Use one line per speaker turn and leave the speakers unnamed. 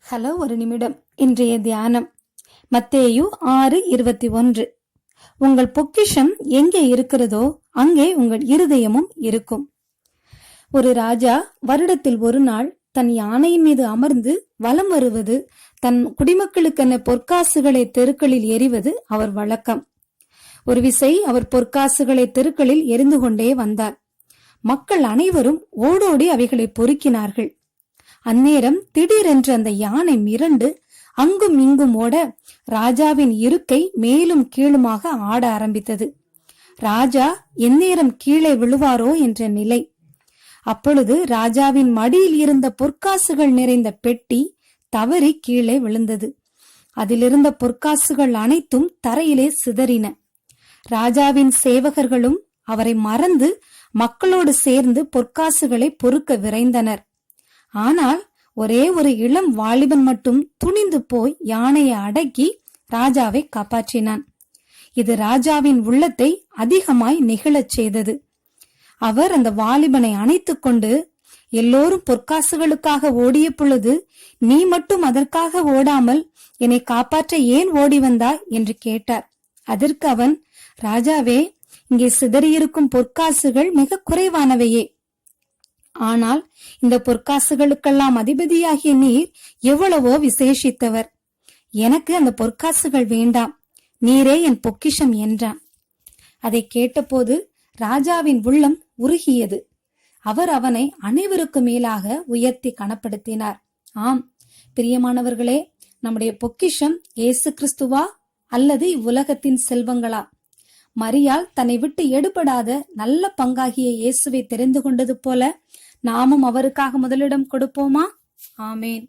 Hello, ஒரு நிமிடம். இன்றைய தியானம் மத்தேயு 6:21. உங்கள் பொக்கிஷம் எங்கே இருக்கிறதோ அங்கே உங்கள் இருதயமும் இருக்கும். ஒரு ராஜா வருடத்தில் ஒரு நாள் தன் யானையின் மீது அமர்ந்து வலம் வருவது, தன் குடிமக்களுக்கென பொற்காசுகளை தெருக்களில் எறிவது அவர் வழக்கம். ஒரு விசை அவர் பொற்காசுகளை தெருக்களில் எரிந்து கொண்டே வந்தார். மக்கள் அனைவரும் ஓடோடி அவைகளை பொறுக்கினார்கள். அந்நேரம் திடீரென்று அந்த யானை மிரண்டு அங்கும் இங்கும் ஓட ராஜாவின் இருக்கை மேலும் கீழுமாக ஆட ஆரம்பித்தது. ராஜா எந்நேரம் கீழே விழுவாரோ என்ற நிலை. அப்பொழுது ராஜாவின் மடியில் இருந்த பொற்காசுகள் நிறைந்த பெட்டி தவறி கீழே விழுந்தது. அதிலிருந்த பொற்காசுகள் அனைத்தும் தரையிலே சிதறின. ராஜாவின் சேவகர்களும் அவரை மறந்து மக்களோடு சேர்ந்து பொற்காசுகளை பொறுக்க விரைந்தனர். ஆனால் ஒரே ஒரு இளம் வாலிபன் மட்டும் துணிந்து போய் யானையை அடக்கி ராஜாவை காப்பாற்றினான். இது ராஜாவின் உள்ளத்தை அதிகமாய் நெகிழச் செய்தது. அவர் அந்த வாலிபனை அணைத்துக் கொண்டு, எல்லோரும் பொற்காசுகளுக்காக ஓடிய பொழுது நீ மட்டும் அதற்காக ஓடாமல் என்னை காப்பாற்ற ஏன் ஓடி வந்தாய் என்று கேட்டார். அதற்கு அவன், ராஜாவே, இங்கே சிதறியிருக்கும் பொற்காசுகள் மிக குறைவானவையே. ஆனால் இந்த பொற்காசுகளுக்கெல்லாம் அதிபதியாகிய நீர் எவ்வளவோ விசேஷித்தவர். எனக்கு அந்த பொற்காசுகள் வேண்டாம், நீரே என் பொக்கிஷம் என்றான். அதை கேட்டபோது ராஜாவின் உள்ளம் உருகியது. அவர் அவனை அனைவருக்கு மேலாக உயர்த்தி கனப்படுத்தினார். ஆம் பிரியமானவர்களே, நம்முடைய பொக்கிஷம் இயேசு கிறிஸ்துவா அல்லது இவ்வுலகத்தின் செல்வங்களா? மரியாள் தன்னை விட்டு எடுபடாத நல்ல பங்காகிய இயேசுவை தெரிந்து கொண்டது போல நாமும் அவருக்காக முதலிடம் கொடுப்போமா? ஆமேன்.